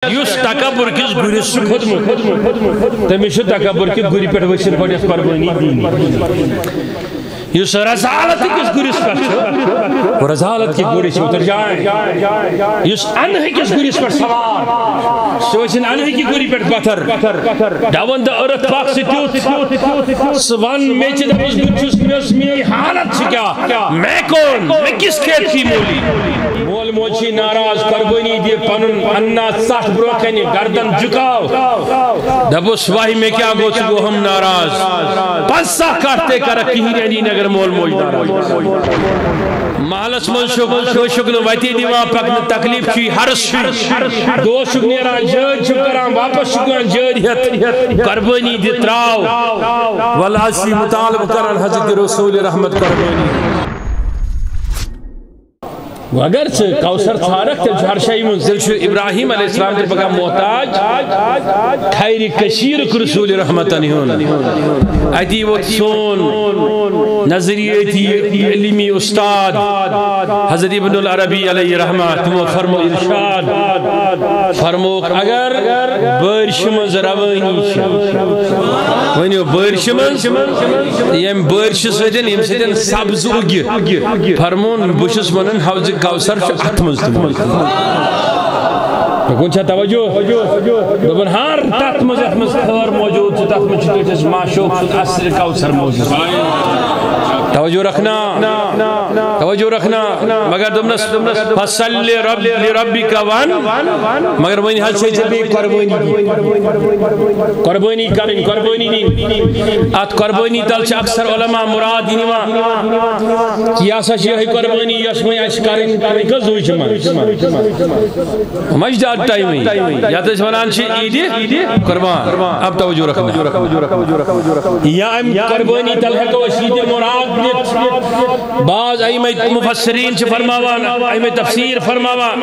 یس تکبر کس گرس کھوتمت تمس تکبر کس گری پہ ورثن گۄڈنیتھ قربانی دینی یس رضالت کس گرس پہ رضالت کی گرس اتر جائیں یس انہ کس گرس پہ سوار سوچن انہ کی گری پہ پتھر ڈاون دا ارتھ پاک سے تیوت سوان میچ دمس بچس میس می حالت سے کیا میں کون میں کس کھیت کی مولی مول موچی ناراض قربانی دی پنن انا سٹ بروکنی گردن جھکاو دبس واہی میں کیا گو چگو ہم ناراض پنسا کرتے کرک کہی رہنی نگر مول موج ناراض محلس من شکل ویتی دیوان پکن تکلیف چی حرس چی دو شک نیران جد چک کران واپس شکوان جد ہت قربانی دی تراو والعشی مطالب کران حضرت رسول رحمت قربانی اگر سے کوثر تھارک تل ہر شئی منزل شو ابراہیم علیہ السلام در بگا محتاج خیر کشیر رسول رحمت انہون ادی وہ سون نظریتی علمی استاد حضرت ابن العربی علیہ رحمت وہ فرمو ارشاد فرمو اگر بارش منز روانی ونیو بارش منز یم بارش سدن یم سدن سبز اگی فرمون بشس منن حوض کوثر ات مز کون چھا توجہ دبن ہر تت مز ات مز خور موجود تت مز چھتس معشوق سد اصل کوثر موجود توجہ رکھنا مگر دمنس فصل لربک وان مگر ونی حل سے جب قربانی کریں قربانی نہیں ات قربانی تل چھ اکثر علماء مراد نوا کیا سا یہ قربانی یس میں اس کریں کز ہوئی چھ مجدار ٹائم یا تو ونان چھ عید قربان اب توجہ رکھنا یا ام قربانی تل ہے تو عید مراد بعض ائمہ مفسرین سے فرماوان ائمہ تفسیر فرماوان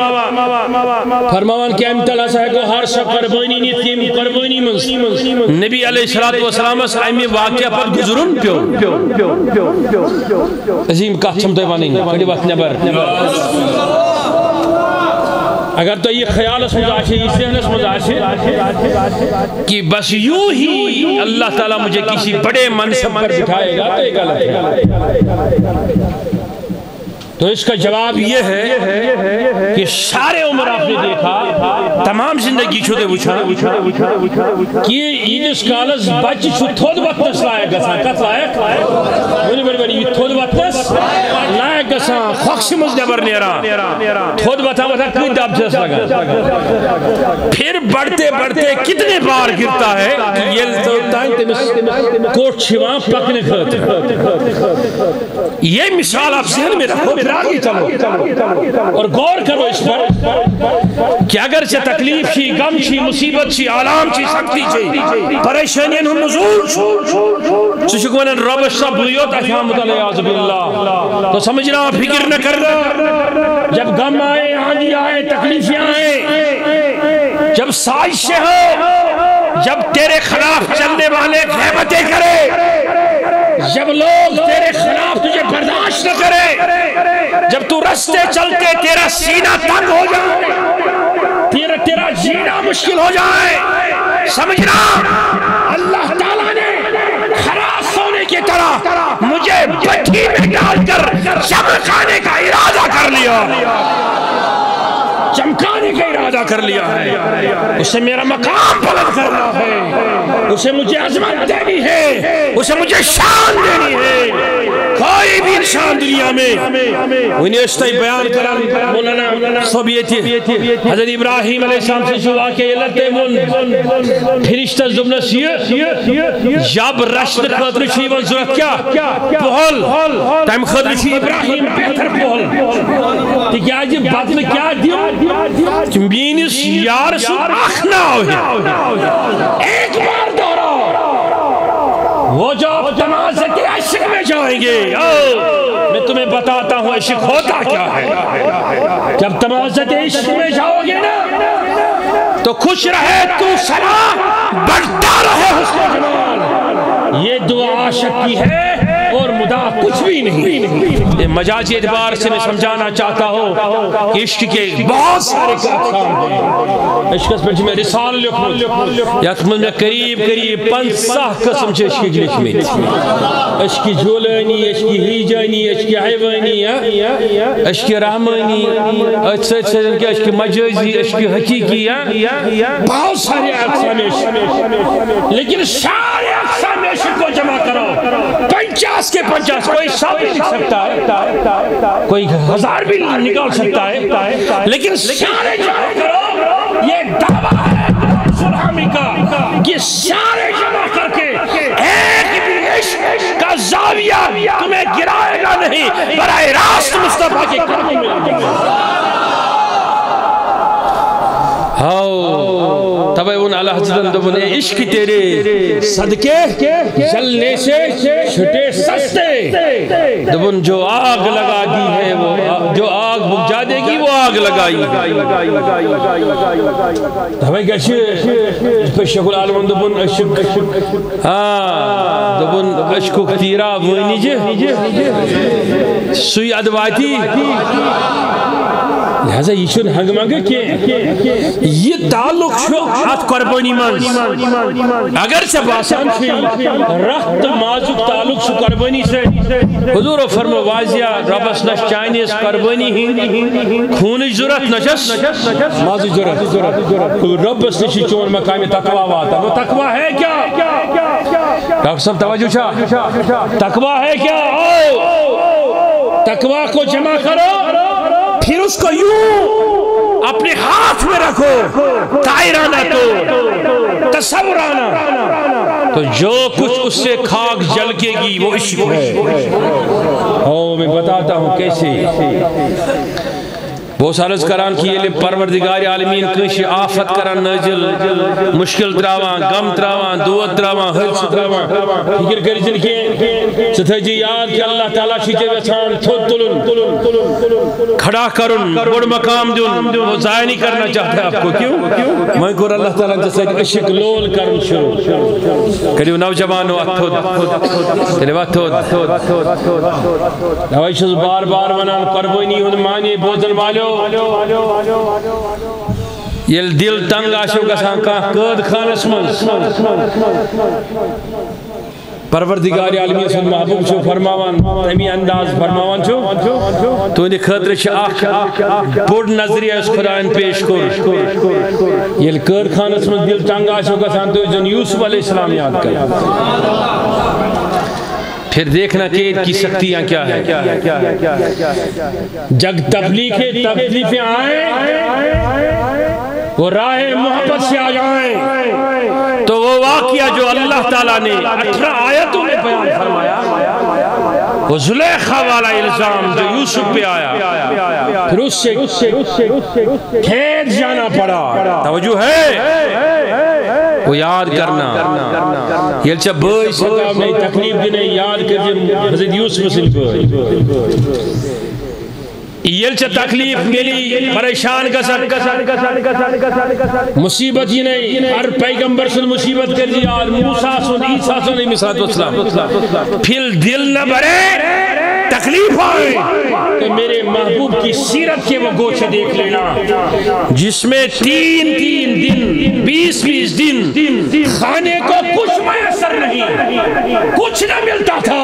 کہ امتلا ہے کو ہر شب قربانی نہیں تیم قربانی من نبی علیہ الصلوۃ والسلام اس ائمہ واقعہ پر گزرن پیو عظیم قسم تو بنیں کڑی وقت نبر اگر تو یہ خیال اس مزاشے اس ذہن اس مزاشے کہ بس یوں ہی اللہ تعالیٰ مجھے کسی بڑے منصب پر بٹھائے گا تو یہ غلط ہے تو اس کا جواب یہ ہے کہ سارے عمر آپ نے دیکھا تمام زندگی چھوٹے وچھا کہ یہ اس کالز بچ چھو تھود وقتس لائق گسا کت لائق بڑی تھود وقتس لائق گسا خوکش مز نبر نیرا تھود وقتا کوئی دب جس لگا پھر بڑھتے کتنے بار گرتا ہے کہ یہ توتا ہے کوٹ چھوان پکنے کھت یہ مثال آپ ذہن میں رکھو آگے چلو اور غور کرو اس پر کہ اگر سے تکلیف چھی غم چھی مصیبت چھی آلام چھی سختی چھی پریشانین ہم نزول چشکوانن رب سب لیوت احیامت علیہ عزب اللہ تو سمجھنا فکر نہ کرنا جب غم آئے آندھی آئے تکلیفیں آئے جب سائشیں ہو جب تیرے خلاف چلنے والے غیبتیں کرے جب لوگ تیرے خلاف تجھے برداشت نہ کرے جب تو رستے چلتے تیرا سینہ تنگ ہو جائے تیرا جینا مشکل ہو جائے سمجھنا اللہ تعالیٰ نے خراس سونے کی طرح مجھے بٹھی میں ڈال کر چمکانے کا ارادہ کر لیا چمکانے کا ارادہ کر لیا ہے اسے میرا مقام بلند کرنا ہے اسے مجھے عظمت دینی ہے اسے مجھے شان دینی ہے کوئی بھی انسان دنیا میں انہیں اس طرح بیان کرن مولانا صوبیتی حضرت ابراہیم علیہ السلام سے جو واقعی لگتے من پھرشتہ زبنس یہ جب رشد خطر چھی ضرورت کیا پہل تیم خطر چھی ابراہیم بہتر پہل کہ کیا جب بات میں کیا دیوں کہ مینس یار سو اخنا ہوئی ایک بار دورا وہ جو تمازت عشق میں جائیں گے میں تمہیں بتاتا ہوں عشق ہوتا کیا ہے جب تمازت عشق میں جاؤ گے نا تو خوش رہے تو سلام بڑھتا رہے حسن جمال یہ دعا عاشق کی ہے اور مدعا کچھ بھی نہیں. مجازی اعتبار سے میں سمجھانا چاہتا ہوں عشق کے بہت سارے اقسام ہیں. عشق پر میں رسال لکھوں یت من میں قریب 50 قسم چھ عشق لکھمت. عشق جولانی، عشق ہیجانی، عشق حیوانی، عشق رحمانی، عشق مجازی، عشق حقیقی، بہت سارے اقسام عشق. لیکن سارے اقسام عشق کو جمع کرو 50 کے 50. کوئی 100 بھی لکھ سکتا ہے، کوئی 1000 بھی نکال سکتا ہے، لیکن سارے جمع کرو. یہ دعویٰ ہے سلحامی کا کہ سارے جمع کر کے ایک بھی عشق کا زاویہ تمہیں گرائے گا نہیں، براہ راست مصطفیٰ کے قدم میں لگے گا. تبے ان اللہ حضرت دبن عشق تیرے صدقے جلنے سے چھٹے سستے. دبن جو آگ لگا دی ہے وہ جو آگ بجھا دے گی وہ آگ لگائی. تبے کہتے شیخ العالم دبن عشق دبن عشق تیرا وینی جے سوی ادواتی. لہذا یہ چھن ہنگمنگ کہ یہ تعلق چھو ہاتھ قربانی منز اگر سے باسان چھوئی رخت مازک تعلق چھو قربانی سے. حضور فرمو واضح ربس نش چائنیز قربانی ہی خونش ضرورت نشس مازک ضرورت. ربس نشی چون مقام تقوی واتا. وہ تقوی ہے کیا؟ ڈاکٹر صاحب توجہ چھا تقوی ہے کیا؟ تقوی کو جمع کرو پھر اس کو یوں اپنے ہاتھ میں رکھو. تائرانہ تو تصورانہ تو جو کچھ اس سے خاک جلکے گی وہ عشق ہے. میں بتاتا ہوں کیسے. وہ سالس کران کی یہ پروردگار عالمین کنشی آفت کران نازل مشکل تراوان غم تراوان دود تراوان حرص تراوان فکر کر جن کے ستھجی یاد کہ اللہ تعالیٰ شیچے ویسان تھوڑ تلن کھڑا کرن بڑ مقام دن وہ ضائع نہیں کرنا چاہتا ہے آپ کو. کیوں؟ میں کور اللہ تعالیٰ جیسے عشق لول کرن شروع کریو نوجوانو اتھود کریو اتھود نوائشز بار بار ونان قربانی ہن مانی بوزن والو یل دل تنگ آشو گسان کا قید خانس منز پروردگار عالمی صلی محبوب چھو فرماوان امی انداز فرماوان چھو تو انہیں خطر چھے بڑ نظریہ اس خدایان پیش کر. یل قید خانس منز دل تنگ آشو گسان تو جن یوسف علیہ السلام یاد کر. پھر دیکھنا کہ ان کی سختیاں کیا ہے. جگ تکلیفیں آئیں وہ راہ محبت سے آ جائیں تو وہ واقعہ جو اللہ تعالیٰ نے 18 آیتوں میں بیان فرمایا وہ زلیخا والا الزام جو یوسف پہ آیا پھر اس سے کھیت جانا پڑا. توجہ ہے وہ یاد کرنا. یہ چا بھائی سکام نہیں تکلیف دینے یاد کر جب حضرت یوسف سے بھائی یہ چا تکلیف ملی پریشان کا سر مصیبت ہی نہیں. ہر پیغمبر سے مصیبت کر دیا موسیٰ سن عیسیٰ سن علیہ السلام پھر دل نہ بھرے تکلیف آئے کہ میرے محبوب کی سیرت کے وہ گوشہ دیکھ لینا جس میں 3 دن 20 دن کھانے کو کچھ میسر نہیں کچھ نہ ملتا تھا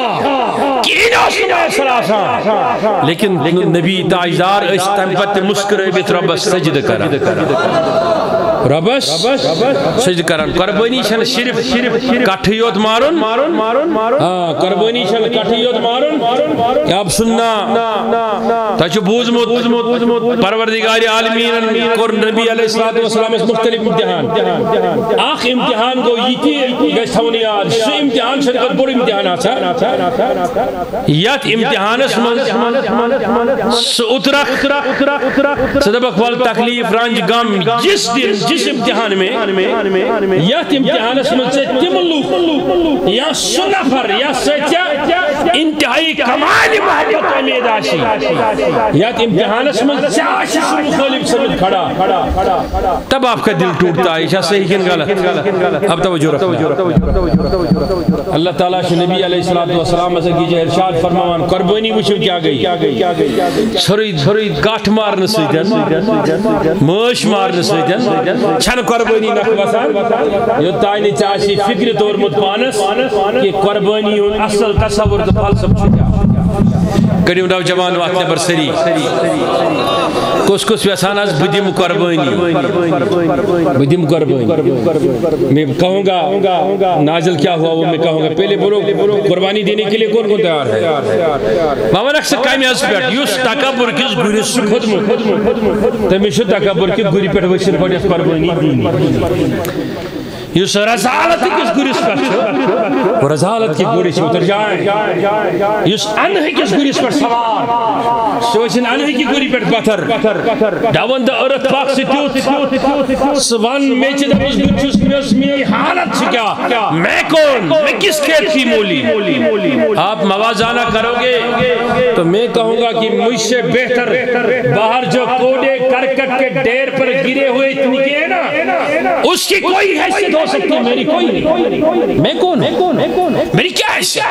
کینوں سے میسر آسا لیکن نبی تاجدار اس تنبت مسکربت ربس سجد کرا ربس سجد کرن. قربانی چھن صرف کٹھیوت مارن قربانی چھن کٹھیوت مارن اب سننا تاچو بوزمت پروردگار عالمین کور نبی علیہ السلام اس مختلف امتحان آخ امتحان کو یہ گیس ہونی آج سو امتحان شرکت بڑی امتحان آسا یت امتحان اس اترک صدبک وال تکلیف رنج غم جس جس امتحان میں یت امتحانس من تم لوگ یا سہ نفر یا انتہائی کمال محبت امید آشی یت امتحانس من مخالف سمجھ کھڑا تب آپ کا دل ٹوٹتا ہے صحیح کن غلط. اب توجہ رکھنا. اللہ تعالیٰ کے نبی علیہ السلام کی ارشاد فرمان قربانی وچھو کیا گئی سوری کاٹ مارن سیدن موش مارن سیدن چھن قربانی نک وسان یہ تائنی چاہشی فکر طور متپانس کہ قربانی ان اصل تصور تو فلسف چھکیا کریو نوجوان وقت نبر سری کس ویسان از بدیم قربانی میں کہوں گا نازل کیا ہوا وہ میں کہوں گا. پہلے بولو قربانی دینے کے لیے کون تیار ہے؟ ماما رکھ سکائی میں از پیٹ یوس تکبر کس گوری سے خودمو تمیشو تکبر کس گوری پیٹ وشن پڑی قربانی دینی یوس رضالت کس گوری سے پیٹ وہ رضالت کی گوری سے اتر جائیں یوس انہ کس گوری سے پیٹ سوار سوچن انہ کی گوری پیٹ بطر داون دا ارت پاک سے تیوت سوان میچے دا اس گوچس میں حالت سے کیا میں کون میں کس کھیت کی مولی آپ موازانہ کرو گے تو میں کہوں گا کہ مجھ سے بہتر باہر جو کوڑے کرکٹ کے ڈیر پر گرے ہوئے اتنی کے ہیں نا اس کی کوئی حیثیت ہو سکتی ہے میری کوئی نہیں. میں کون میری کیا حیثیت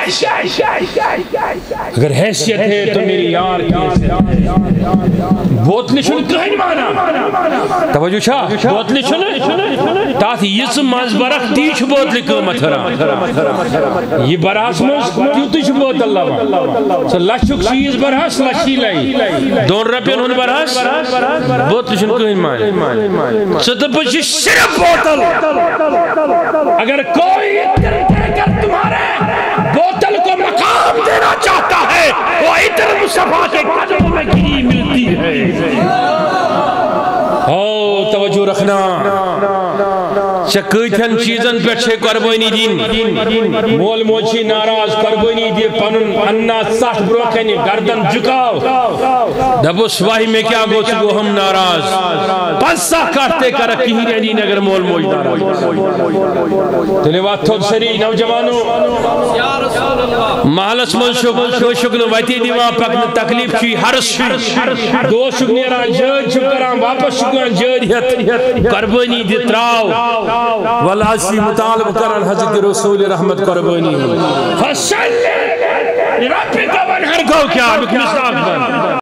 اگر حیثیت ہے تو میری یار کی حیثیت بوتلی شن کہیں مانا توجہ چھا بوتلی شن تات یہ ماز برخ تیچ بوتلی قیمت حرام یہ براس ماز کیوں تیچ بوتل لما سو لچھک چیز براس لچھی لائی 2 روپین ہون براس بوتلی شن کہیں مانا سو تو پچھ صرف بوتل اگر کوئی اتر دے کر تمہارے بوتل کو مقام دینا چاہتا ہے وہ اتر مصطفیٰ کے قدموں میں گری ملتی ہے. توجہ رکھنا چکیتن چیزن پر چھے قربانی دین مول موچی ناراض قربانی دی پنن انا سخت بروکنی گردن جکاو دبو سواہی میں کیا گو چگو ہم ناراض پنسا کرتے کرکی ہی رہنین اگر مول موچ ناراض تلیوات تھوڑ سری نوجوانو محلس من شکن ویتی دیوا پکن تکلیف چی حرس چی دو شکنیران جد شکران واپس شکران جد ہت قربانی دی تراو والعشی مطالب کرن حضرت رسول رحمت قربانی فصلی ربی کا ونہر کو کیا بکمستاق بن